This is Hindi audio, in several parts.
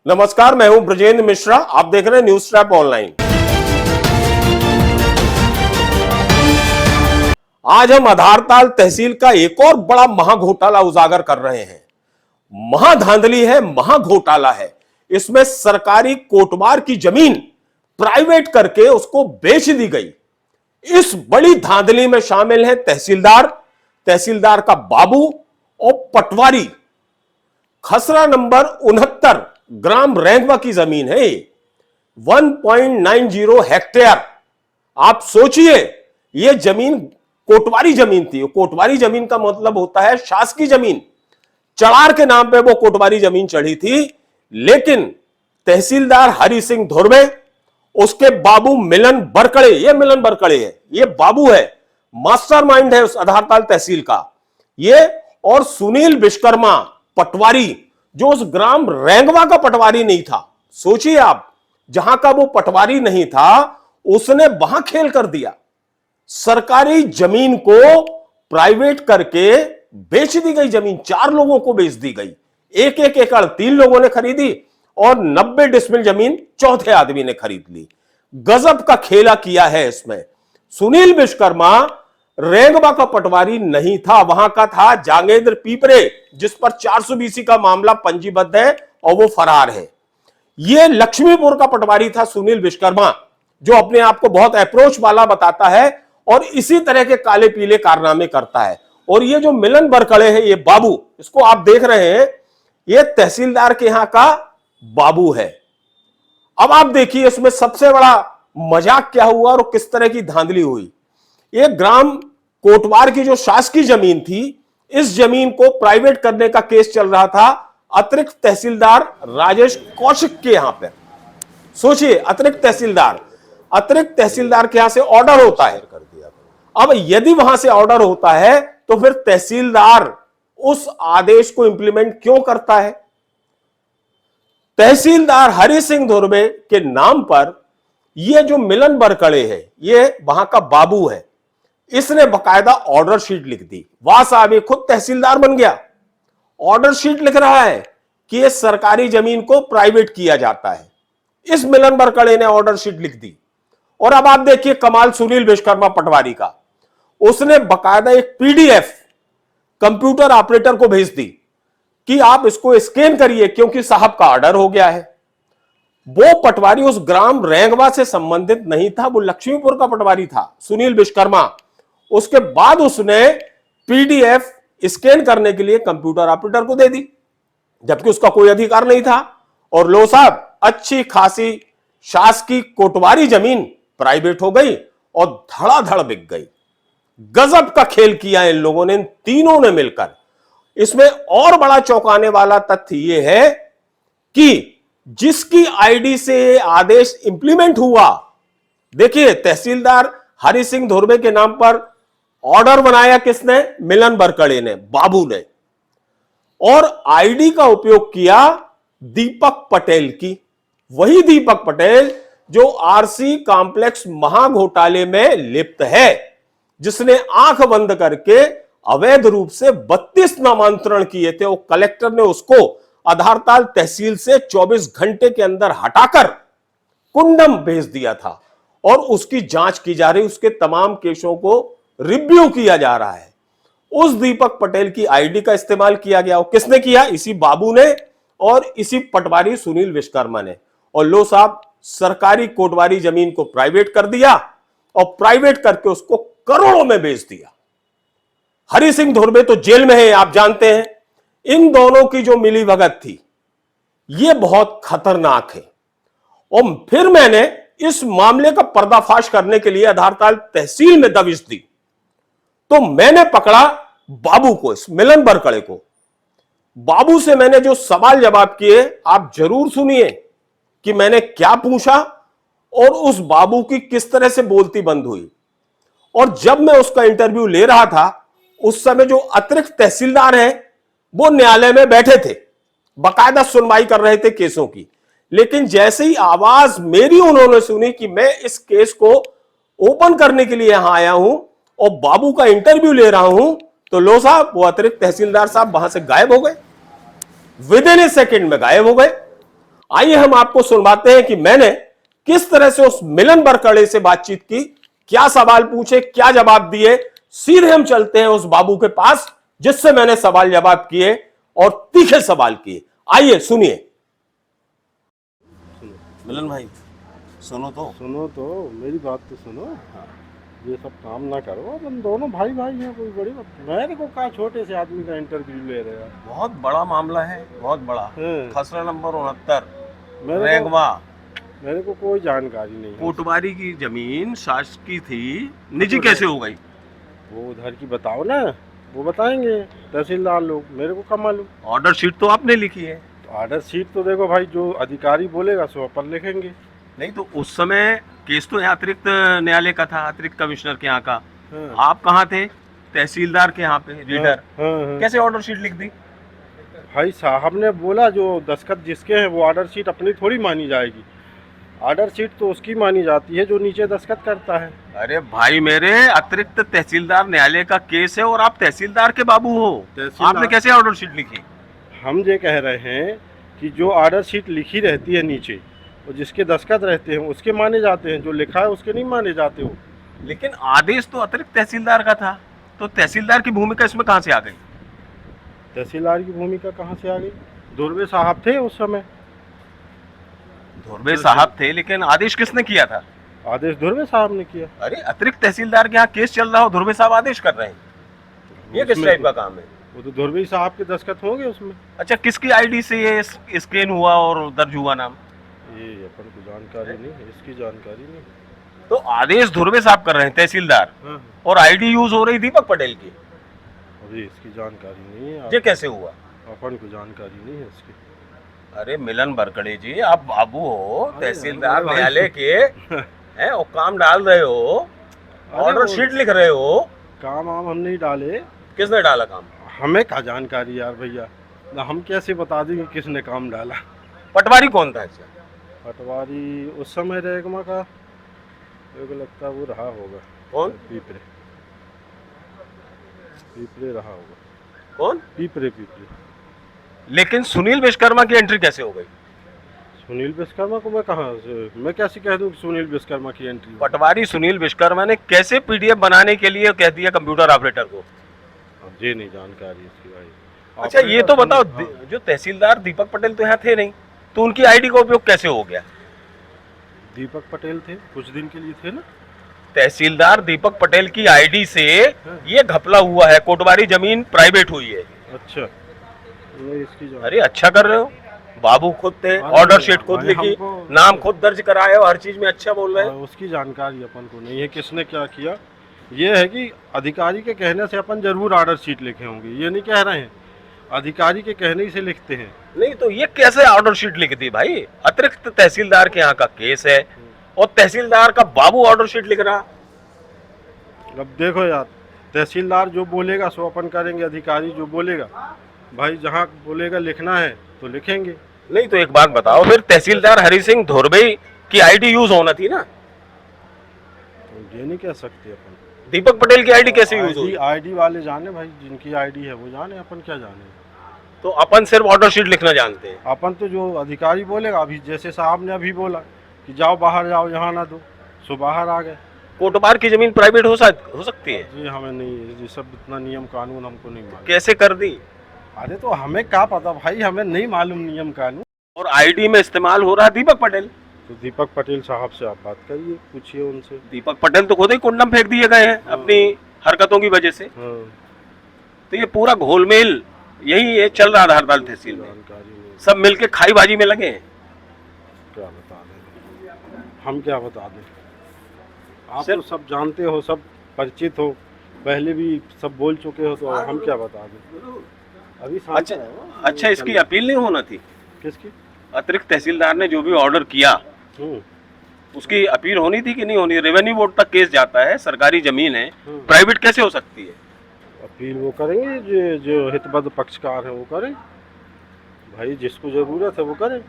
नमस्कार, मैं हूं ब्रजेंद्र मिश्रा। आप देख रहे हैं न्यूज ट्रैप ऑनलाइन। आज हम आधारताल तहसील का एक और बड़ा महाघोटाला उजागर कर रहे हैं। महाधांधली है, महाघोटाला है। इसमें सरकारी कोटवार की जमीन प्राइवेट करके उसको बेच दी गई। इस बड़ी धांधली में शामिल है तहसीलदार, तहसीलदार का बाबू और पटवारी। खसरा नंबर 69 ग्राम रेंगवा की जमीन है। 1.90 हेक्टेयर। आप सोचिए, यह जमीन कोटवारी जमीन थी। कोटवारी जमीन का मतलब होता है शासकीय जमीन। चढ़ार के नाम पे वो कोटवारी जमीन चढ़ी थी, लेकिन तहसीलदार हरि सिंह धुर्वे, उसके बाबू मिलन बरकड़े, ये मिलन बरकड़े है, ये बाबू है, मास्टरमाइंड है उस आधारताल तहसील का ये, और सुनील विश्वकर्मा पटवारी, जो उस ग्राम रेंगवा का पटवारी नहीं था। सोचिए आप, जहां का वो पटवारी नहीं था, उसने वहां खेल कर दिया। सरकारी जमीन को प्राइवेट करके बेच दी गई। जमीन 4 लोगों को बेच दी गई। 1-1 एकड़ 3 लोगों ने खरीदी और 90 डिसमिल जमीन चौथे आदमी ने खरीद ली। गजब का खेला किया है इसमें। सुनील विश्वकर्मा रेंगवा का पटवारी नहीं था, वहां का था जांगेंद्र पीपरे, जिस पर 420 का मामला पंजीबद्ध है और वो फरार है। ये लक्ष्मीपुर का पटवारी था सुनील विश्वकर्मा, जो अपने आप को बहुत अप्रोच वाला बताता है और इसी तरह के काले पीले कारनामे करता है। और ये जो मिलन बरकड़े है, ये बाबू, इसको आप देख रहे हैं, ये तहसीलदार के यहां का बाबू है। अब आप देखिए इसमें सबसे बड़ा मजाक क्या हुआ और किस तरह की धांधली हुई। एक ग्राम कोटवार की जो शासकीय जमीन थी, इस जमीन को प्राइवेट करने का केस चल रहा था अतिरिक्त तहसीलदार राजेश कौशिक के यहां पर। सोचिए, अतिरिक्त तहसीलदार के यहां से ऑर्डर होता है। अब यदि वहां से ऑर्डर होता है तो फिर तहसीलदार उस आदेश को इंप्लीमेंट क्यों करता है? तहसीलदार हरि सिंह धुर्वे के नाम पर यह जो मिलन बरकड़े है, यह वहां का बाबू है, इसने बकायदा ऑर्डर शीट लिख दी। वाह साहब, ये खुद तहसीलदार बन गया। ऑर्डर शीट लिख रहा है कि यह सरकारी जमीन को प्राइवेट किया जाता है। इस मिलन बरकड़े ने ऑर्डर शीट लिख दी। और अब आप देखिए कमाल सुनील विश्वकर्मा पटवारी का, उसने बकायदा एक पीडीएफ कंप्यूटर ऑपरेटर को भेज दी कि आप इसको स्कैन करिए, क्योंकि साहब का ऑर्डर हो गया है। वो पटवारी उस ग्राम रेंगवा से संबंधित नहीं था, वो लक्ष्मीपुर का पटवारी था सुनील विश्वकर्मा। उसके बाद उसने पीडीएफ स्कैन करने के लिए कंप्यूटर ऑपरेटर को दे दी, जबकि उसका कोई अधिकार नहीं था। और लो साहब, अच्छी खासी शासकीय कोटवारी जमीन प्राइवेट हो गई और धड़ाधड़ बिक गई। गजब का खेल किया इन लोगों ने, इन तीनों ने मिलकर। इसमें और बड़ा चौंकाने वाला तथ्य यह है कि जिसकी आईडी से आदेश इंप्लीमेंट हुआ, देखिए तहसीलदार हरि सिंह धुर्वे के नाम पर ऑर्डर बनाया किसने? मिलन बरकड़े ने, बाबू ने। और आईडी का उपयोग किया दीपक पटेल की। वही दीपक पटेल जो आरसी कॉम्प्लेक्स महाघोटाले में लिप्त है, जिसने आंख बंद करके अवैध रूप से 32 नामांतरण किए थे। वो कलेक्टर ने उसको आधारताल तहसील से 24 घंटे के अंदर हटाकर कुंडम भेज दिया था और उसकी जांच की जा रही, उसके तमाम केसों को रिव्यू किया जा रहा है। उस दीपक पटेल की आईडी का इस्तेमाल किया गया। वो किसने किया? इसी बाबू ने और इसी पटवारी सुनील विश्वकर्मा ने। और लो साहब, सरकारी कोटवारी जमीन को प्राइवेट कर दिया और प्राइवेट करके उसको करोड़ों में बेच दिया। हरि सिंह धुर्वे तो जेल में है, आप जानते हैं। इन दोनों की जो मिली भगत थी, यह बहुत खतरनाक है। और फिर मैंने इस मामले का पर्दाफाश करने के लिए आधारताल तहसील में दबिश दी, तो मैंने पकड़ा बाबू को, इस मिलन बरकड़े को। बाबू से मैंने जो सवाल जवाब किए, आप जरूर सुनिए कि मैंने क्या पूछा और उस बाबू की किस तरह से बोलती बंद हुई। और जब मैं उसका इंटरव्यू ले रहा था, उस समय जो अतिरिक्त तहसीलदार हैं, वो न्यायालय में बैठे थे, बकायदा सुनवाई कर रहे थे केसों की। लेकिन जैसे ही आवाज मेरी उन्होंने सुनी कि मैं इस केस को ओपन करने के लिए यहां आया हूं और बाबू का इंटरव्यू ले रहा हूं, तो लो साहब, वो अतिरिक्त तहसीलदार साहब वहां से गायब हो गए। विद इन ए सेकेंड में गायब हो गए। आइए हम आपको सुनवाते हैं कि मैंने किस तरह से उस मिलन बरकड़े से बातचीत की, क्या सवाल पूछे, क्या जवाब दिए। सीधे हम चलते हैं उस बाबू के पास जिससे मैंने सवाल जवाब किए और तीखे सवाल किए। आइए सुनिए। मिलन भाई सुनो तो मेरी बात तो सुनो। ये सब काम ना करो, अपन दोनों भाई भाई हैं, कोई बड़ी बात। मेरे को कहा छोटे से आदमी का इंटरव्यू ले रहे हैं। बहुत बड़ा मामला है, बहुत बड़ा। खसरा नंबर 69 मेरे को कोई जानकारी नहीं है। कोटवारी की जमीन शासकीय थी, निजी कैसे हो गई? वो उधर की बताओ ना, वो बताएंगे तहसीलदार लोग, मेरे को कब मालूम। ऑर्डर शीट तो आपने लिखी है। तो ऑर्डर शीट तो देखो भाई, जो अधिकारी बोलेगा सो अपन लिखेंगे। नहीं तो उस समय केस तो यहाँ अतिरिक्त न्यायालय का था, अतिरिक्त कमिश्नर के यहाँ का। आप कहाँ थे? तहसीलदार के यहाँ पे रीडर। कैसे ऑर्डर शीट लिख दी? भाई साहब ने बोला जो दस्तखत जिसके हैं वो ऑर्डर शीट अपनी थोड़ी मानी जाएगी। ऑर्डर शीट तो उसकी मानी जाती है जो नीचे दस्तखत करता है। अरे भाई मेरे, अतिरिक्त तहसीलदार न्यायालय का केस है और आप तहसीलदार के बाबू हो, आपने कैसे ऑर्डर शीट लिखी? हम ये कह रहे हैं कि जो ऑर्डर शीट लिखी रहती है नीचे, और जिसके दस्तखत रहते हैं उसके माने जाते हैं, जो लिखा है उसके नहीं माने जाते हो। लेकिन आदेश तो अतिरिक्त तहसीलदार का था, तो तहसीलदार की भूमिका इसमें कहाँ से आ गई? तहसीलदार की भूमिका कहाँ से आ गई? धुर्वे साहब थे उस समय। धुर्वे साहब थे, लेकिन आदेश किसने किया था? आदेश धुर्वे साहब ने किया। अरे अतिरिक्त तहसीलदार के यहाँ केस चल रहा हो, धुर्वे साहब आदेश कर रहे हैं, ये किस टाइप का काम है? वो तो धुर्वे साहब के दस्तखत होंगे उसमें। अच्छा, किसकी आईडी से ये स्कैन हुआ और दर्ज हुआ नाम? ये अपन को जानकारी नहीं है, इसकी जानकारी नहीं। तो आदेश धुर्वे साहब कर रहे हैं तहसीलदार, और आईडी यूज हो रही दीपक पटेल की। अरे इसकी जानकारी नहीं है। ये कैसे हुआ? अपन को जानकारी नहीं है इसकी। अरे मिलन बरकड़े जी, आप बाबू हो, तहसीलदार न्यायालय के हैं, और काम डाल रहे हो, ऑर्डर शीट लिख रहे हो। काम हम नहीं डाले। किसने डाला काम? हमें क्या जानकारी यार भैया, ना हम कैसे बता देंगे किसने काम डाला। पटवारी कौन था? पटवारी उस समय रेगमा का लगता है वो रहा होगा। कौन? पीपरे रहा होगा। कौन? पीपरे। लेकिन सुनील विश्वकर्मा की एंट्री कैसे हो गई? सुनील विश्वकर्मा को मैं कैसे कह दूं कि सुनील विश्वकर्मा की एंट्री? पटवारी सुनील विश्वकर्मा ने कैसे पीडीएफ बनाने के लिए कह दिया कंप्यूटर ऑपरेटर को? ये नहीं जानकारी इसकी भाई। अच्छा ये तो बताओ, जो तहसीलदार दीपक पटेल तो यहाँ थे नहीं, तो उनकी आईडी का उपयोग कैसे हो गया? दीपक पटेल थे, कुछ दिन के लिए थे ना। तहसीलदार दीपक पटेल की आईडी से ये घपला हुआ है, कोटवारी जमीन प्राइवेट हुई है। अच्छा, इसकी अरे अच्छा कर रहे हो, बाबू खुद थे, ऑर्डर शीट खुद लिखी, नाम खुद दर्ज कराए हो, हर चीज में अच्छा बोल रहे हैं। उसकी जानकारी अपन को नहीं है किसने क्या किया। ये है कि अधिकारी के कहने से अपन जरूर ऑर्डर शीट लिखे होंगे, ये नहीं कह रहे हैं, अधिकारी के कहने से लिखते हैं। नहीं तो ये कैसे ऑर्डर शीट लिख दी भाई? अतिरिक्त तहसीलदार के यहाँ का केस है और तहसीलदार का बाबू ऑर्डर शीट लिख रहा। अब देखो यार, तहसीलदार जो बोलेगा सो अपन करेंगे, अधिकारी जो बोलेगा भाई जहाँ बोलेगा लिखना है तो लिखेंगे। नहीं तो एक बात बताओ, फिर तहसीलदार हरि सिंह धुर्वे की आईडी यूज होना थी ना? तो ये नहीं कह सकते अपन। दीपक पटेल की आईडी कैसे यूज हुई? आईडी वाले जाने भाई, जिनकी आईडी है वो जाने, अपन क्या जाने। तो अपन सिर्फ ऑर्डर शीट लिखना जानते हैं। अपन तो जो अधिकारी बोलेगा, अभी जैसे साहब ने अभी बोला कि जाओ बाहर जाओ, यहाँ ना दो, सो बाहर आ गए। कोटवार की जमीन प्राइवेट हो सकती है? जी हमें नहीं, ये सब इतना नियम कानून हमको नहीं मालूम। कैसे कर दी? अरे तो हमें क्या पता भाई, हमें नहीं मालूम नियम कानून। और आईडी में इस्तेमाल हो रहा दीपक पटेल। तो दीपक पटेल साहब से आप बात करिए, पूछिए उनसे। दीपक पटेल तो खुद ही कुंडम फेंक दिए गए हैं अपनी हरकतों की वजह से। तो ये पूरा घोलमेल यही ये चल रहा था हड़ताल तहसील में, सब मिलके खाईबाजी में लगे हैं। क्या बता दें, हम क्या बता दें, आप तो सब जानते हो, सब परिचित हो, पहले भी सब बोल चुके हो, तो हम क्या बता दें अभी। अच्छा इसकी अपील नहीं होना थी? किसकी? अतिरिक्त तहसीलदार ने जो भी ऑर्डर किया उसकी अपील होनी थी कि नहीं होनी? रेवेन्यू बोर्ड तक केस जाता है, सरकारी जमीन है, प्राइवेट कैसे हो सकती है? अपील वो करेंगे जो हितबद्ध पक्षकार है वो करें भाई, जिसको जरूरत है वो करें।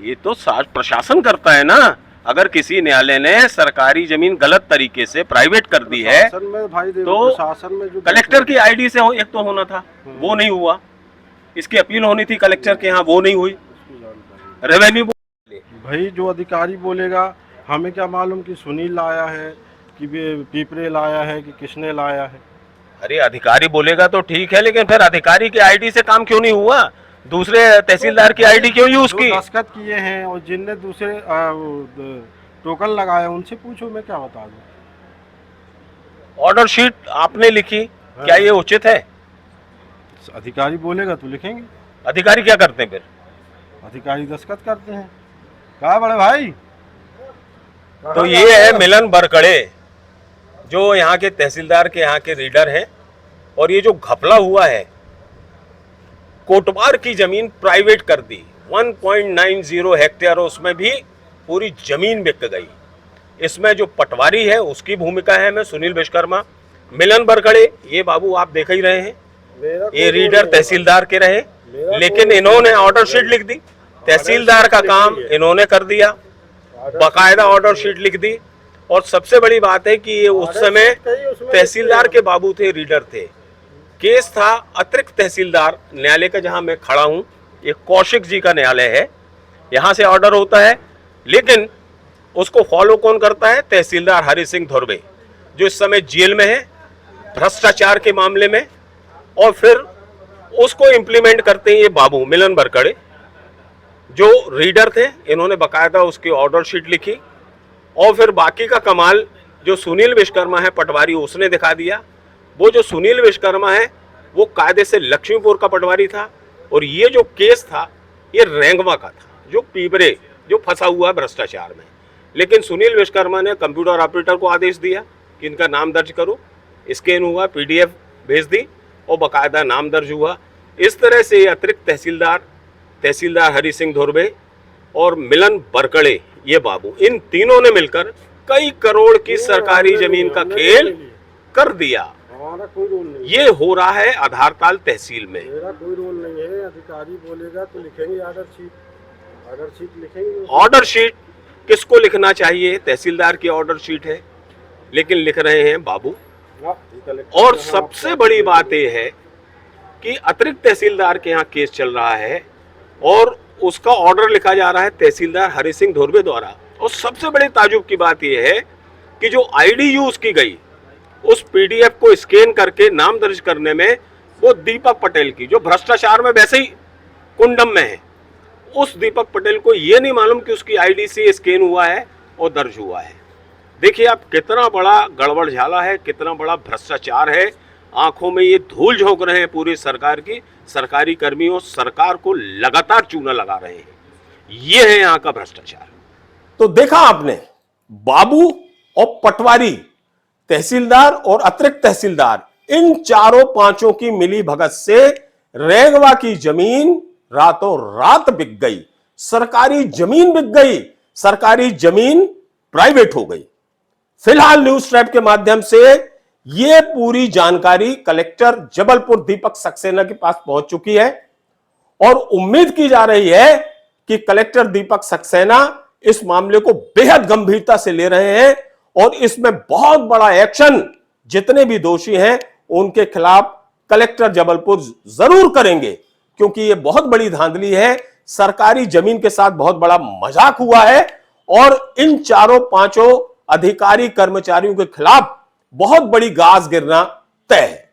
ये तो प्रशासन करता है ना। अगर किसी न्यायालय ने सरकारी जमीन गलत तरीके से प्राइवेट कर दी है भाई तो शासन में जो कलेक्टर की आईडी से एक तो होना था, वो नहीं हुआ। इसकी अपील होनी थी कलेक्टर के यहाँ, वो नहीं हुई। रेवेन्यू भाई जो अधिकारी बोलेगा, हमें क्या मालूम कि सुनील लाया है कि पीपरे लाया है कि किसने लाया है। अरे अधिकारी बोलेगा तो ठीक है, लेकिन फिर अधिकारी की आईडी से काम क्यों नहीं हुआ? दूसरे तहसीलदार की आईडी क्यों यूज जो की? दस्तखत किए हैं और जिनने दूसरे टोकन लगाया उनसे पूछो, मैं क्या बता दूं। ऑर्डर शीट आपने लिखी, क्या ये उचित है? अधिकारी बोलेगा तो लिखेंगे। अधिकारी क्या करते हैं फिर? अधिकारी दस्तखत करते हैं। कहा बड़े भाई? तो ये है मिलन बरकड़े, जो यहाँ के तहसीलदार के यहाँ के रीडर हैं। और ये जो घपला हुआ है, कोटवार की जमीन प्राइवेट कर दी, 1.90 हेक्टेयर, उसमें भी पूरी जमीन बिक गई। इसमें जो पटवारी है उसकी भूमिका है में सुनील विश्वकर्मा, मिलन बरकड़े ये बाबू आप देख ही रहे हैं, ये रीडर तहसीलदार के रहे, लेकिन इन्होंने ऑर्डर शीट लिख दी। तहसीलदार का काम इन्होंने कर दिया, बकायदा ऑर्डर शीट लिख दी। और सबसे बड़ी बात है कि ये उस समय तहसीलदार के बाबू थे, रीडर थे। केस था अतिरिक्त तहसीलदार न्यायालय का, जहां मैं खड़ा हूं, ये कौशिक जी का न्यायालय है, यहां से ऑर्डर होता है, लेकिन उसको फॉलो कौन करता है? तहसीलदार हरि सिंह धुर्वे, जो इस समय जेल में है भ्रष्टाचार के मामले में। और फिर उसको इंप्लीमेंट करते हैं ये बाबू मिलन बरकड़े, जो रीडर थे। इन्होंने बकायदा उसकी ऑर्डर शीट लिखी। और फिर बाकी का कमाल जो सुनील विश्वकर्मा है पटवारी, उसने दिखा दिया। वो जो सुनील विश्वकर्मा है वो कायदे से लक्ष्मीपुर का पटवारी था, और ये जो केस था ये रेंगवा का था, जो पीपरे जो फंसा हुआ भ्रष्टाचार में। लेकिन सुनील विश्वकर्मा ने कंप्यूटर ऑपरेटर को आदेश दिया कि इनका नाम दर्ज करो, स्कैन हुआ, पीडीएफ भेज दी और बकायदा नाम दर्ज हुआ। इस तरह से अतिरिक्त तहसीलदार हरि सिंह धुर्वे और मिलन बरकड़े ये बाबू, इन तीनों ने मिलकर कई करोड़ की सरकारी जमीन का खेल कर दिया। हमारा कोई रोल नहीं, ये हो रहा है आधारताल तहसील में। मेरा कोई रोल नहीं है। अधिकारी बोलेगा तो लिखेंगे ऑर्डर शीट लिखेंगे। ऑर्डर शीट किसको लिखना चाहिए? तहसीलदार की ऑर्डर शीट है, लेकिन लिख रहे हैं बाबू। और सबसे बड़ी बात यह है कि अतिरिक्त तहसीलदार के यहाँ केस चल रहा है और उसका ऑर्डर लिखा जा रहा है तहसीलदार हरि सिंह धुर्वे द्वारा। और सबसे बड़ी ताजुब की बात यह है कि जो आईडी यूज की गई उस पीडीएफ को स्कैन करके नाम दर्ज करने में, वो दीपक पटेल की, जो भ्रष्टाचार में वैसे ही कुंडम में है, उस दीपक पटेल को ये नहीं मालूम कि उसकी आईडी से स्कैन हुआ है और दर्ज हुआ है। देखिए आप कितना बड़ा गड़बड़ झाला है, कितना बड़ा भ्रष्टाचार है। आंखों में ये धूल झोंक रहे हैं पूरी सरकार की, सरकारी कर्मियों, सरकार को लगातार चूना लगा रहे हैं। ये है यहाँ का भ्रष्टाचार। तो देखा आपने, बाबू और पटवारी, तहसीलदार और अतिरिक्त तहसीलदार, इन चारों पांचों की मिली भगत से रेंगवा की जमीन रातों रात बिक गई, सरकारी जमीन बिक गई, सरकारी जमीन प्राइवेट हो गई। फिलहाल न्यूज ट्रैप के माध्यम से यह पूरी जानकारी कलेक्टर जबलपुर दीपक सक्सेना के पास पहुंच चुकी है और उम्मीद की जा रही है कि कलेक्टर दीपक सक्सेना इस मामले को बेहद गंभीरता से ले रहे हैं और इसमें बहुत बड़ा एक्शन जितने भी दोषी हैं उनके खिलाफ कलेक्टर जबलपुर जरूर करेंगे, क्योंकि यह बहुत बड़ी धांधली है। सरकारी जमीन के साथ बहुत बड़ा मजाक हुआ है और इन चारों पांचों अधिकारी कर्मचारियों के खिलाफ बहुत बड़ी गाज गिरना तय है।